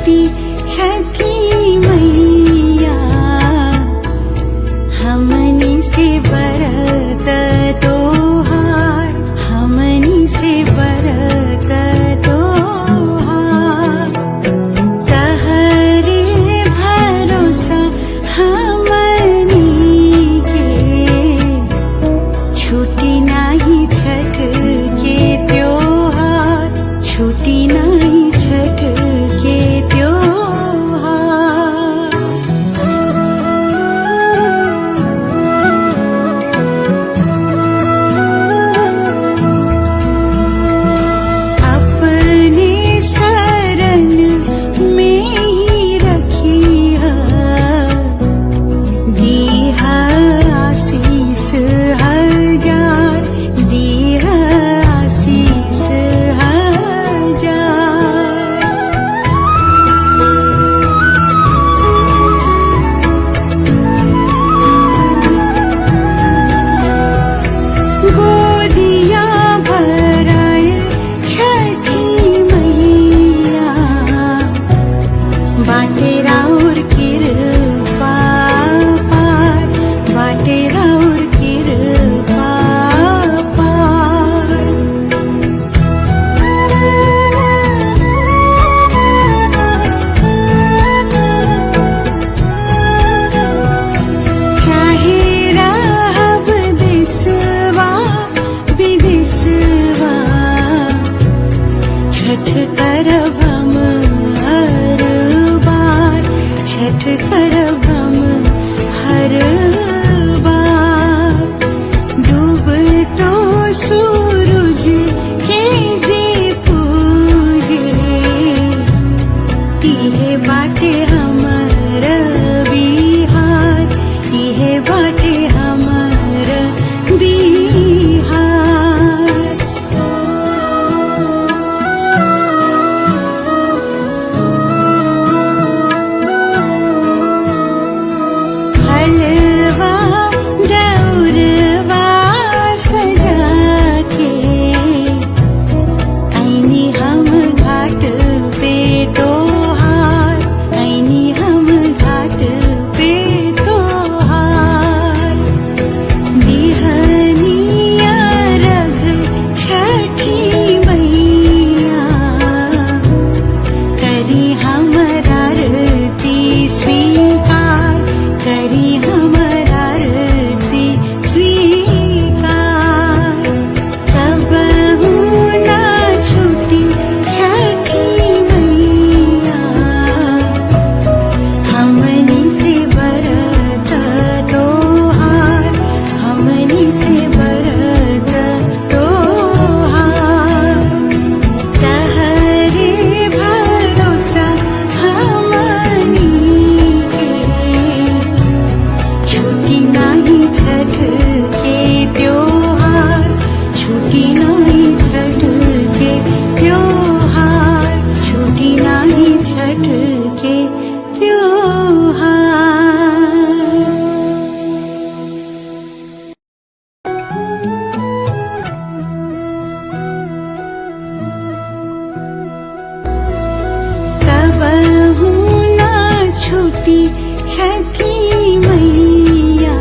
छूटी छठी मैया हमनी से बरत तोहार, हमनी से बरत तोहार। तहरे भरोसा हमनी के छूटी नाही छठ के त्योहार, छूटी नहीं छठ के त्योहार। अपने शरण में ही रखिया, दीहा आशीष हजार, दीहा आशीष हजार। गोदिया भराए छठी मैया, बाटे राउर कृपा पार, बाटे राउर कृपा पार। चाहे रहब देशवा विदेशवा, छठ करब हम हर बार, छठ करब हम हर बार। डूबतो सूरज के जे पूजे, इहे बाटे हमर बिहार, इहे बाटे हमर बिहार। हलवा दौरवा सजा के ऐनी हम घाट पे तोहार, ऐनी हम घाट पे तोहार। दिहनिया रघ छठी मैया, करी हमर आरती स्वीकार, करी हमर आरती स्वीकार। कबहू ना छूटी छठी मैया, हमनी से बरत तोहार, हमनी से बरत तोहार। तहरे भरोसा हमनी के छूटी नहीं छठ के त्योहार, छूटी नहीं छठ के त्योहार, छूटी नहीं छठ के त्योहार। कबहू ना छूटी छठी मैया,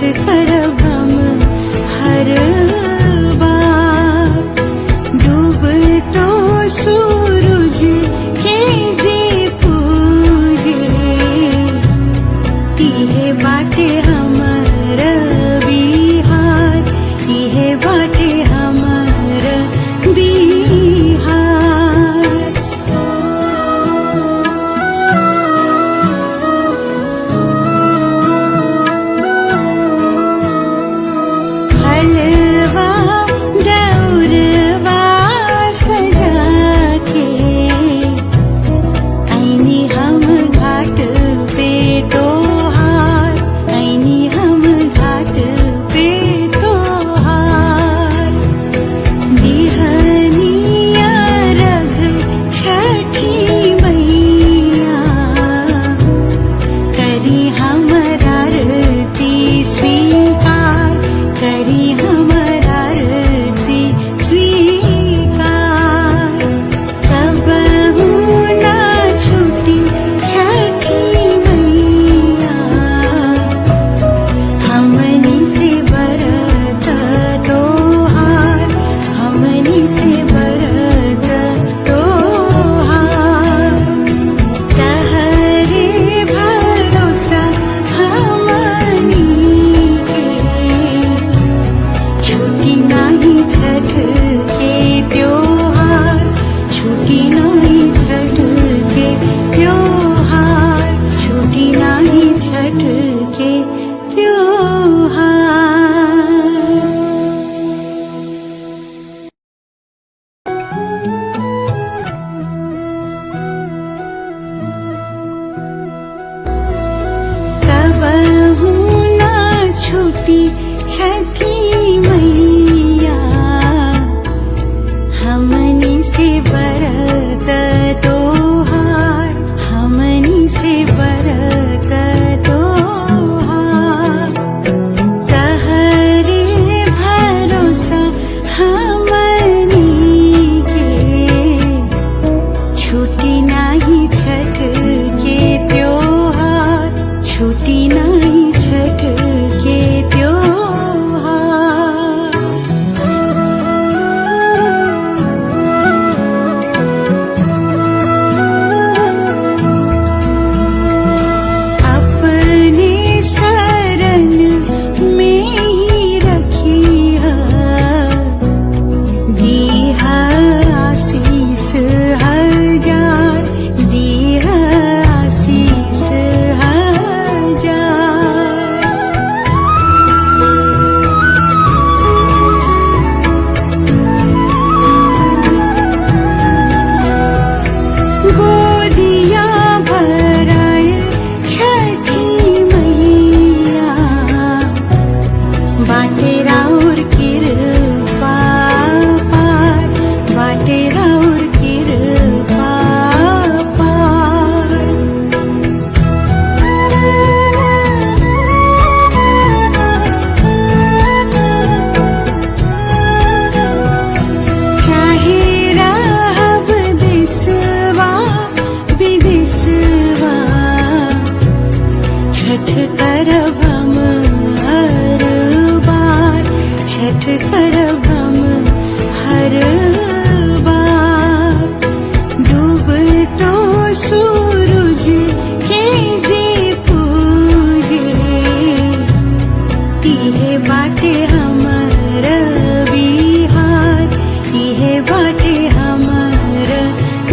करब हम हर बार। डूब तो सूरज के जे पूजे, इहे बाटे हमर बिहार, इहे बाटे हमर बिहार। हलवा दौरवा सजा के आईनी हम घाट पे तोहार, आईनी हम घाट पे तोहार। दिहनिया रघ छठी मैया, करी हमर आरती स्वीकार, करी हमर आरती स्वीकार। कबहू ना छूटी छठी मैया, हमनी से बरत तोहार, हमनी से बरत तोहार। तहरे भरोसा हमनी के, छूटी नाही छठ के त्योहार, छूटी नाही छठ के त्योहार, छूटी नाही छठ के त्योहार। कबहू ना छूटी छठी मैया, हमनी से बरत तोहार, हमनी से बरत तोहार। तहरे भरोसा हमनी के, छूटी नाही छठ के त्योहार, छूटी नाही छठ के त्योहार। अपने शरण में ही रखिया, दीहा आशीष हजार, दीहा आशीष हजार। गोदिया भराए छठी मैया, बाटे राउर कृपा पार, बाटे राउर कृपा पार। चाहे रहब देशवा विदेशवा, छठ करब हम हर बार, छठ करब हम हर बार। डूब तो सूरज के जे पूजे, इहे बाटे हमर बिहार, इहे बाटे हमर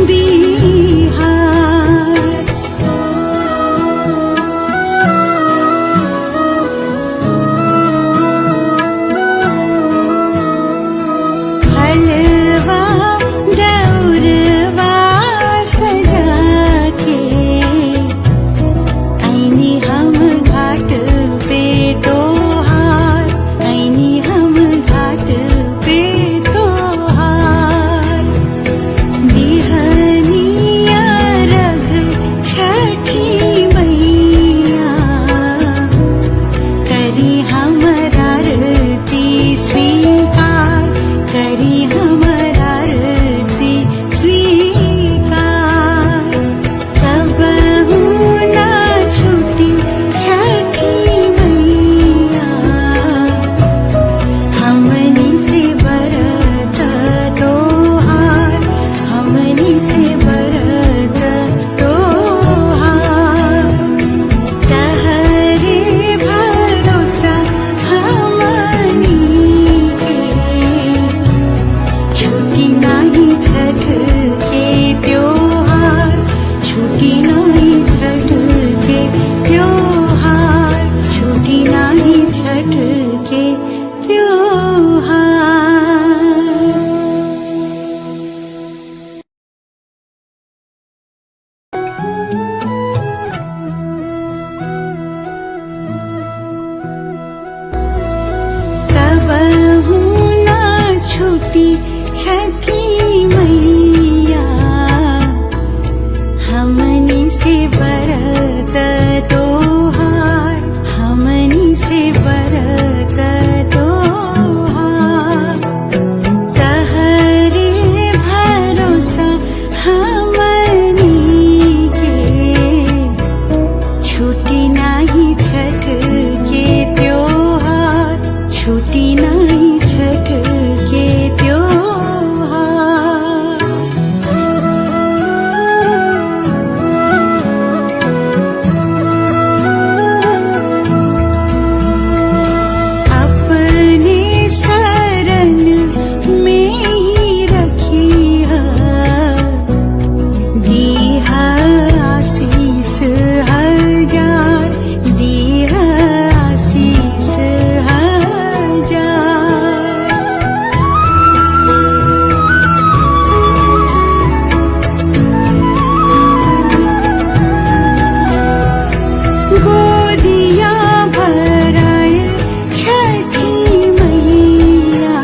बिहार। हलवा दौरवा सजा के आईनी हम घाट पे तोहार, आईनी हम घाट पे तोहार। दिहनिया रघ छठी मैया, करी हमर आरती स्वीकार, करी हमर आरती स्वीकार। कबहू ना छूटी छठी मैया, कबहू ना छूटी छठी मैया, हमनी से बरत तोहार, हमनी से बरत तोहार। तहरे भरोसा हमनी के, छूटी नाही छठ के त्योहार, छूटी नाही छठ के त्योहार। अपने शरण में ही रखिया, दीहा आशीष हजार, दीहा आशीष हजार। गोदिया भराए छठी मैया,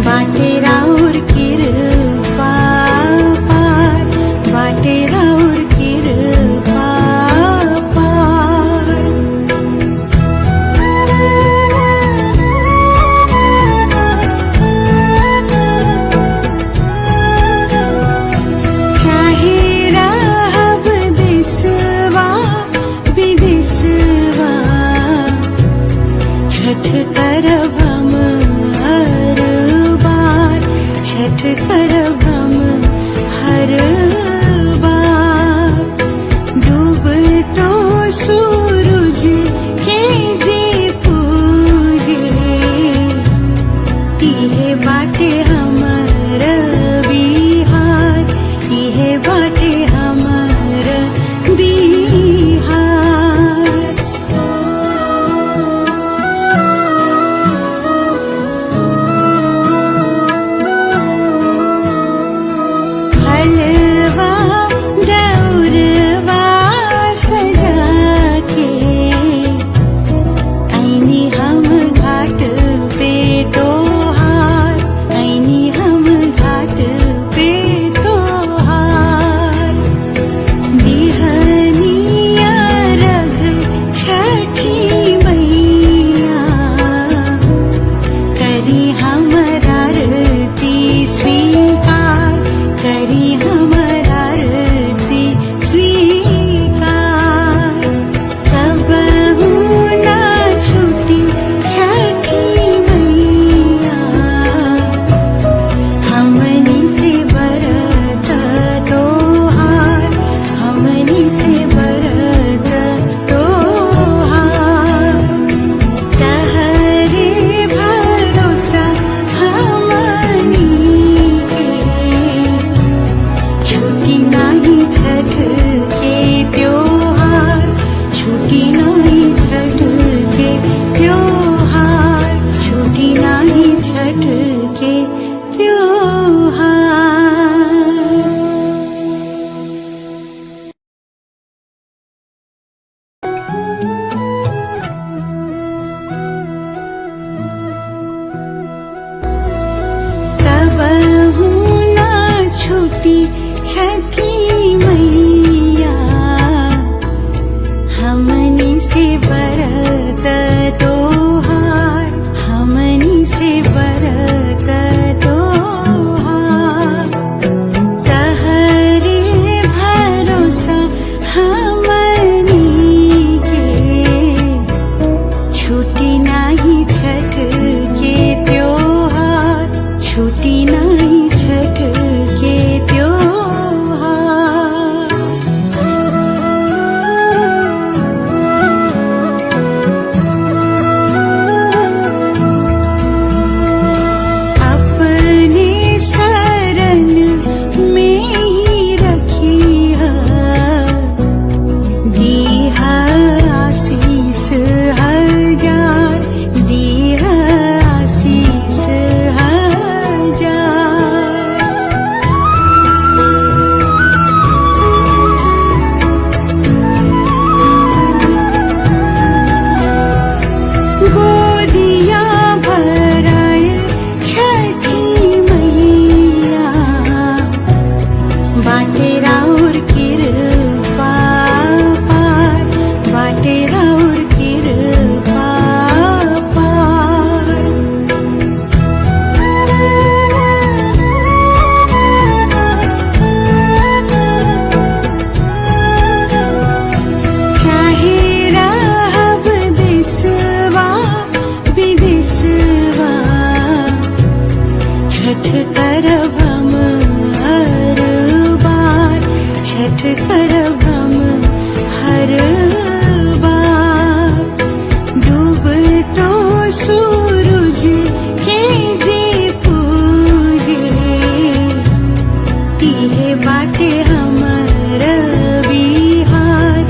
बाटे राउर कृपा पार, बाटे राउर कृपा पार। चाहे रहब देशवा विदेशवा, छठ करब हम हर बार, छठ करब हम हर बार। डूबतो सूरज के जे पूजे, इहे बाटे हमर बिहार, इहे बाटे हमर बिहार। हलवा दौरवा सजा के, ऐनी हम घाट पे तोहार, ऐनी हम घाट पे तोहार। दिहनिया रघ छठी मैया, करी हमरा आरती स्वीकार, करी हमरा आरती स्वीकार। कबहू ना छूटी छठी मैया, हमनी से बरत तोहार, हमनी से बरत तोहार। तहरे भरोसा हमनी के, छूटी नाही छठ के त्योहार, छूटी नाही छठ के त्योहार, छूटी नाही छठ के त्योहार। कबहू ना छूटी छठी मैया, हमनी से बरत तोहार, हमनी से बरत तोहार। तहरे भरोसा हमनी के, छूटी नाही छठ के त्योहार, छूटी नाही छठ के त्योहार। करब हम हर बार। डूब तो सूरज के जे पूजे, इहे बाटे हमर बिहार,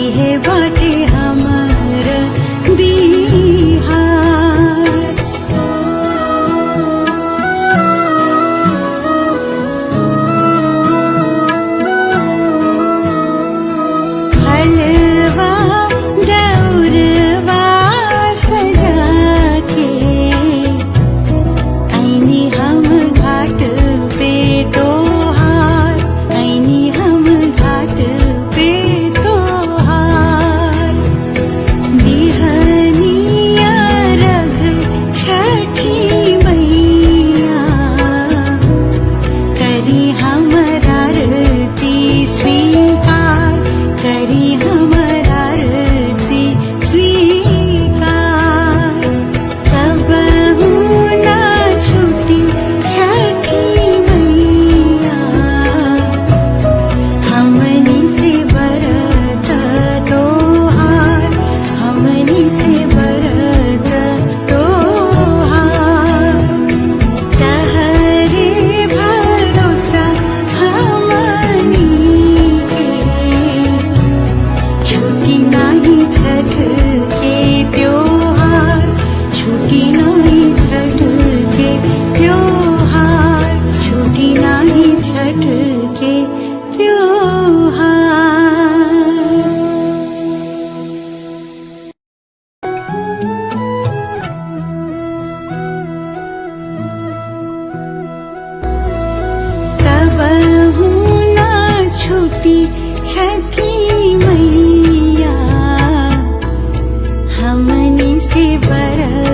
इहे बाटे हमर बिहार। हलवा दौरवा सजा के आईनी हम घाट पे तोहार, आईनी हम घाट पे तोहार। दिहनिया रघ छठी मैया, करी हमर आरती स्वीकार, करी हमर आरती स्वीकार। कबहू ना छूटी छठी मैया, हमनी से बरत तोहार, हमनी से बरत तोहार। तहरे भरोसा हमनी के, छूटी नाही छठ के त्योहार, छूटी नाही छठ के त्योहार, छूटी नाही छठ के त्योहार। कबहू ना छूटी छठी मैया, हमनी से बरत